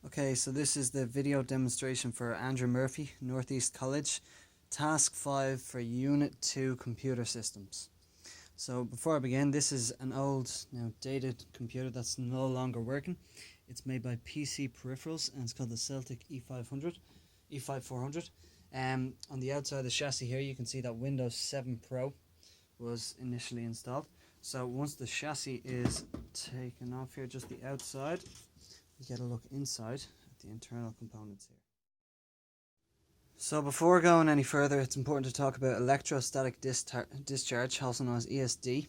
Okay, so this is the video demonstration for Andrew Murphy, Northeast College, Task 5 for Unit 2 Computer Systems. So before I begin, this is an old, now dated computer that's no longer working. It's made by PC Peripherals and it's called the Celtic E500, E5400. On the outside of the chassis here you can see that Windows 7 Pro was initially installed. So once the chassis is taken off here, just the outside, you get a look inside at the internal components here. So before going any further, it's important to talk about electrostatic discharge, also known as ESD.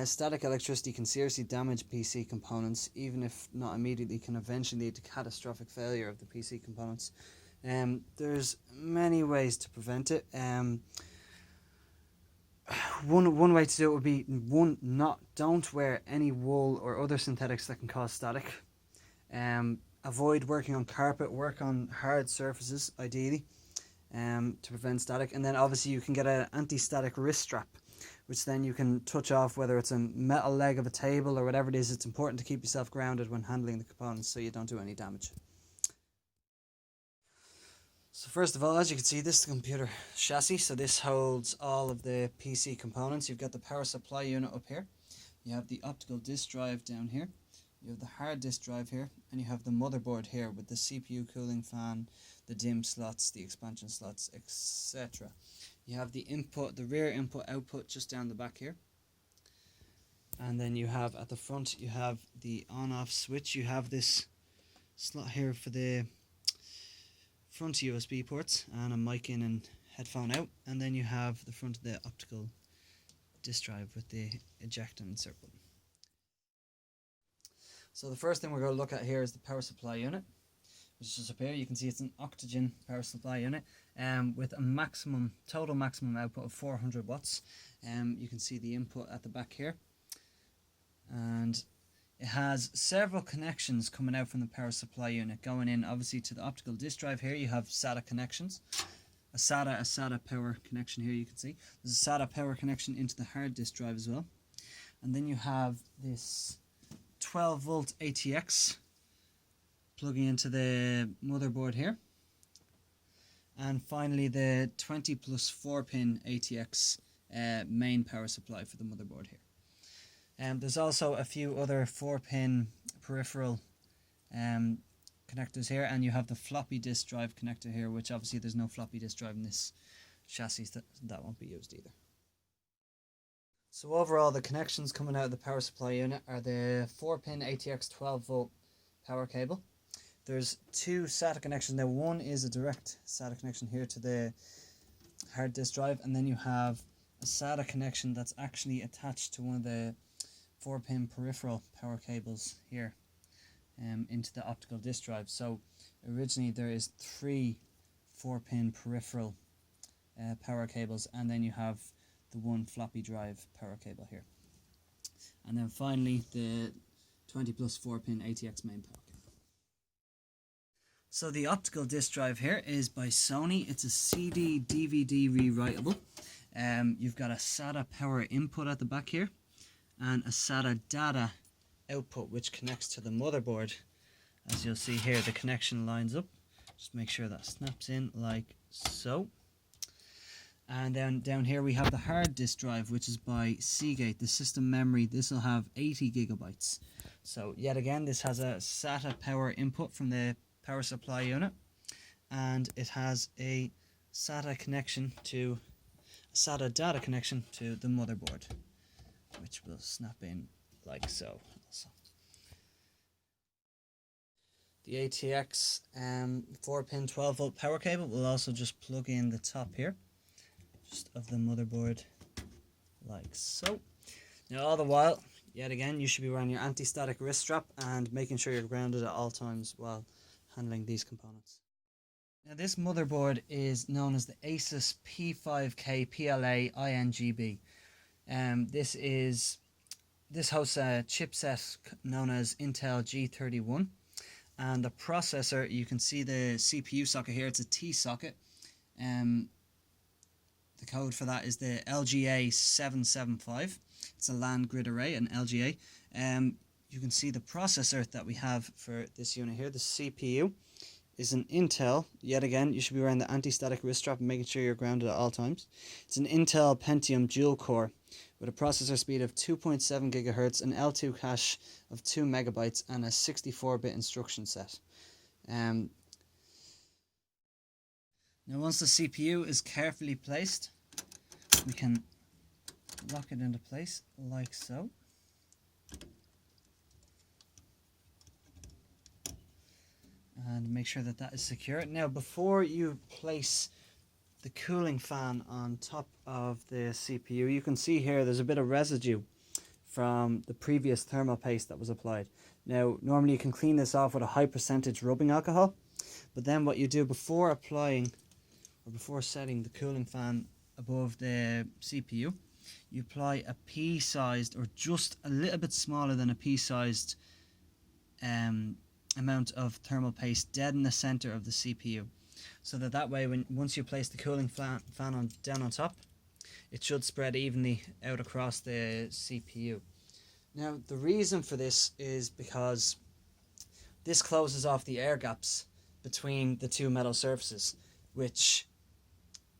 Static electricity can seriously damage PC components, even if not immediately, can eventually lead to catastrophic failure of the PC components. There's many ways to prevent it. One way to do it would be don't wear any wool or other synthetics that can cause static. Avoid working on carpet, work on hard surfaces ideally, to prevent static. And then obviously you can get an anti-static wrist strap, which then you can touch off whether it's a metal leg of a table or whatever it is. It's important to keep yourself grounded when handling the components so you don't do any damage. So first of all, as you can see, this is the computer chassis. So this holds all of the PC components. You've got the power supply unit up here. You have the optical disk drive down here. You have the hard disk drive here, and you have the motherboard here with the CPU cooling fan, the DIMM slots, the expansion slots, etc. You have the input, the rear input output just down the back here. And then you have at the front, you have the on-off switch. You have this slot here for the front USB ports and a mic in and headphone out. And then you have the front of the optical disk drive with the eject and insert button. So the first thing we're going to look at here is the power supply unit, which is just up here. You can see it's an Octagen power supply unit with a total maximum output of 400 watts. You can see the input at the back here. And it has several connections coming out from the power supply unit, going in obviously to the optical disk drive here. You have SATA connections. A SATA power connection here, you can see. There's a SATA power connection into the hard disk drive as well. And then you have this 12 volt ATX plugging into the motherboard here, and finally the 20 plus 4 pin ATX main power supply for the motherboard here. There's also a few other 4 pin peripheral connectors here, and you have the floppy disk drive connector here, which obviously there's no floppy disk drive in this chassis, that won't be used either. So overall, the connections coming out of the power supply unit are the 4-pin ATX 12 volt power cable. There's two SATA connections. Now one is a direct SATA connection here to the hard disk drive, and then you have a SATA connection that's actually attached to one of the 4-pin peripheral power cables here into the optical disk drive. So originally there is 3 4-pin peripheral power cables, and then you have the one floppy drive power cable here. And then finally the 20 plus 4 pin ATX main power cable. So the optical disk drive here is by Sony. It's a CD DVD rewritable. You've got a SATA power input at the back here and a SATA data output which connects to the motherboard. As you'll see here, the connection lines up. Just make sure that snaps in like so. And then down here we have the hard disk drive, which is by Seagate. The system memory, this will have 80 gigabytes. So yet again, this has a SATA power input from the power supply unit, and it has a SATA data connection to the motherboard, which will snap in like so. Also, the ATX 4-pin 12 volt power cable will also just plug in the top here just of the motherboard like so. Now all the while, yet again, you should be wearing your anti-static wrist strap and making sure you're grounded at all times while handling these components. Now this motherboard is known as the Asus P5K PLA INGB. This hosts a chipset known as Intel G31, and the processor, you can see the CPU socket here, it's a T socket. The code for that is the LGA775. It's a LAN grid array, an LGA. you can see the processor that we have for this unit here, the CPU, is an Intel. Yet again, you should be wearing the anti-static wrist strap and making sure you're grounded at all times. It's an Intel Pentium dual core with a processor speed of 2.7 GHz, an L2 cache of 2 megabytes, and a 64-bit instruction set. Now once the CPU is carefully placed, we can lock it into place like so. And make sure that that is secure. Now before you place the cooling fan on top of the CPU, you can see here there's a bit of residue from the previous thermal paste that was applied. Now normally you can clean this off with a high percentage rubbing alcohol, but then what you do before applying or before setting the cooling fan above the CPU, you apply a pea-sized or just a little bit smaller than a pea-sized amount of thermal paste dead in the center of the CPU, so that way once you place the cooling fan down on top, it should spread evenly out across the CPU. Now the reason for this is because this closes off the air gaps between the two metal surfaces, which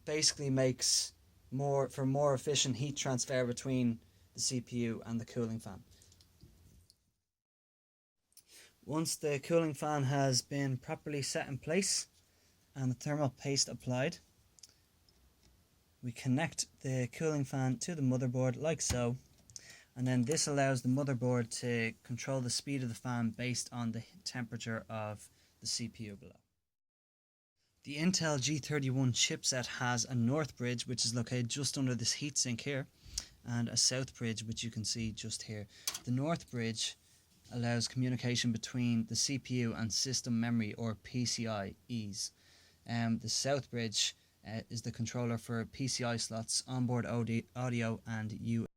basically makes more efficient heat transfer between the CPU and the cooling fan. Once the cooling fan has been properly set in place and the thermal paste applied, we connect the cooling fan to the motherboard like so, and then this allows the motherboard to control the speed of the fan based on the temperature of the CPU below. The Intel G31 chipset has a north bridge, which is located just under this heatsink here, and a south bridge, which you can see just here. The north bridge allows communication between the CPU and system memory, or PCIEs. The south bridge is the controller for PCI slots, onboard audio, and USB.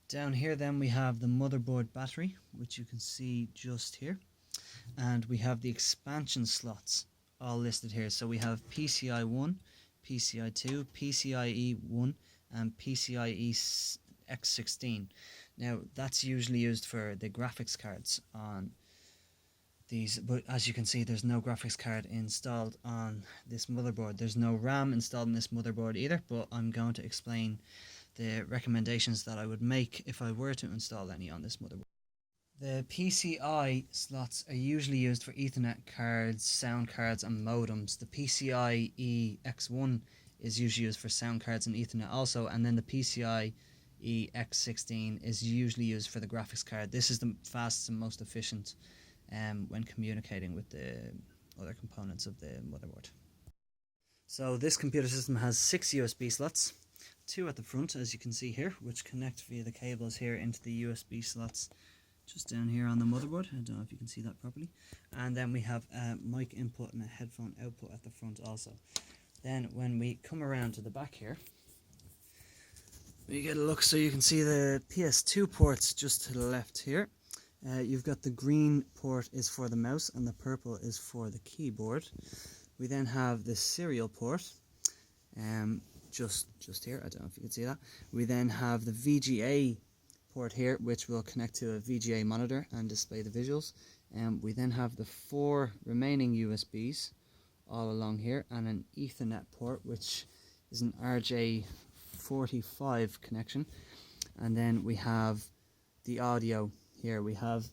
Down here then we have the motherboard battery, which you can see just here, and we have the expansion slots all listed here. So we have PCI 1, PCI 2, PCIe 1, and PCIe X16. Now that's usually used for the graphics cards on these, but as you can see there's no graphics card installed on this motherboard. There's no RAM installed in this motherboard either, but I'm going to explain the recommendations that I would make if I were to install any on this motherboard. The PCI slots are usually used for Ethernet cards, sound cards, and modems. The PCIe X1 is usually used for sound cards and Ethernet also, and then the PCIe X16 is usually used for the graphics card. This is the fastest and most efficient when communicating with the other components of the motherboard. So this computer system has 6 USB slots, 2 at the front as you can see here, which connect via the cables here into the USB slots just down here on the motherboard. I don't know if you can see that properly. And then we have a mic input and a headphone output at the front also. Then when we come around to the back here, we get a look, so you can see the PS2 ports just to the left here. You've got the green port is for the mouse and the purple is for the keyboard. We then have the serial port, just here. I don't know if you can see that. We then have the VGA port here, which will connect to a VGA monitor and display the visuals. We then have the 4 remaining USBs all along here, and an Ethernet port, which is an RJ45 connection. And then we have the audio here. We have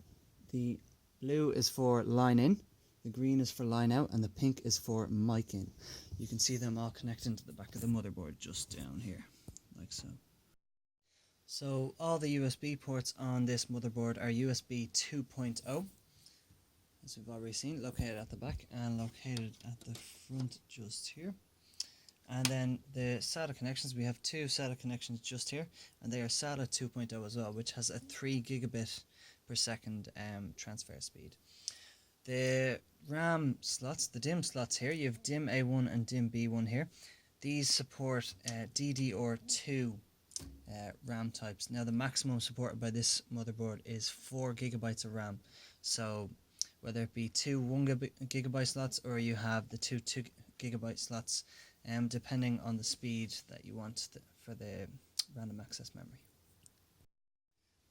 the blue is for line in, the green is for line out, and the pink is for mic in. You can see them all connecting to the back of the motherboard just down here, like so. So all the USB ports on this motherboard are USB 2.0, as we've already seen, located at the back and located at the front just here. And then the SATA connections, we have 2 SATA connections just here, and they are SATA 2.0 as well, which has a 3 gigabit per second transfer speed. The RAM slots, the DIMM slots here, you have DIMM A1 and DIMM B1 here. These support DDR2 RAM types. Now the maximum supported by this motherboard is 4 gigabytes of RAM. So whether it be 2 1 gigabyte slots, or you have the 2 gigabyte slots, depending on the speed that you want for the random access memory.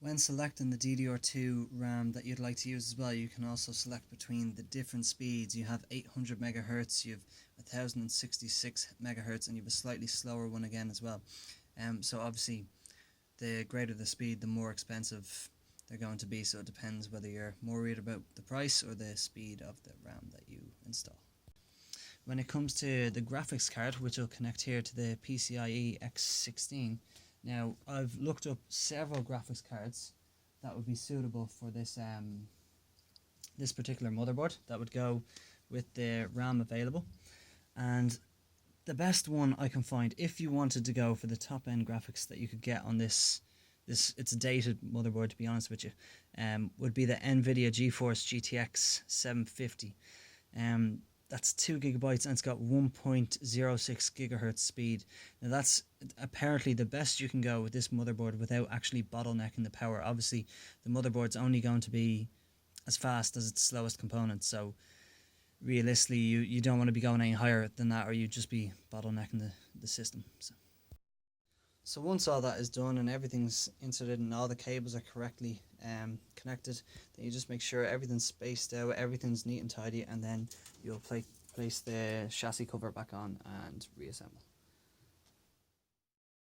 When selecting the DDR2 RAM that you'd like to use as well, you can also select between the different speeds. You have 800 megahertz, you have 1066 megahertz, and you have a slightly slower one again as well. So obviously, the greater the speed, the more expensive they're going to be. So it depends whether you're more worried about the price or the speed of the RAM that you install. When it comes to the graphics card, which will connect here to the PCIe X16, now I've looked up several graphics cards that would be suitable for this this particular motherboard that would go with the RAM available, and the best one I can find, if you wanted to go for the top end graphics that you could get on this it's a dated motherboard to be honest with you, would be the NVIDIA GeForce GTX 750. That's 2 gigabytes and it's got 1.06 gigahertz speed. Now that's apparently the best you can go with this motherboard without actually bottlenecking the power. Obviously the motherboard's only going to be as fast as its slowest component, so realistically you don't want to be going any higher than that, or you'd just be bottlenecking the system. So once all that is done and everything's inserted and all the cables are correctly connected, then you just make sure everything's spaced out, everything's neat and tidy, and then you'll place the chassis cover back on and reassemble.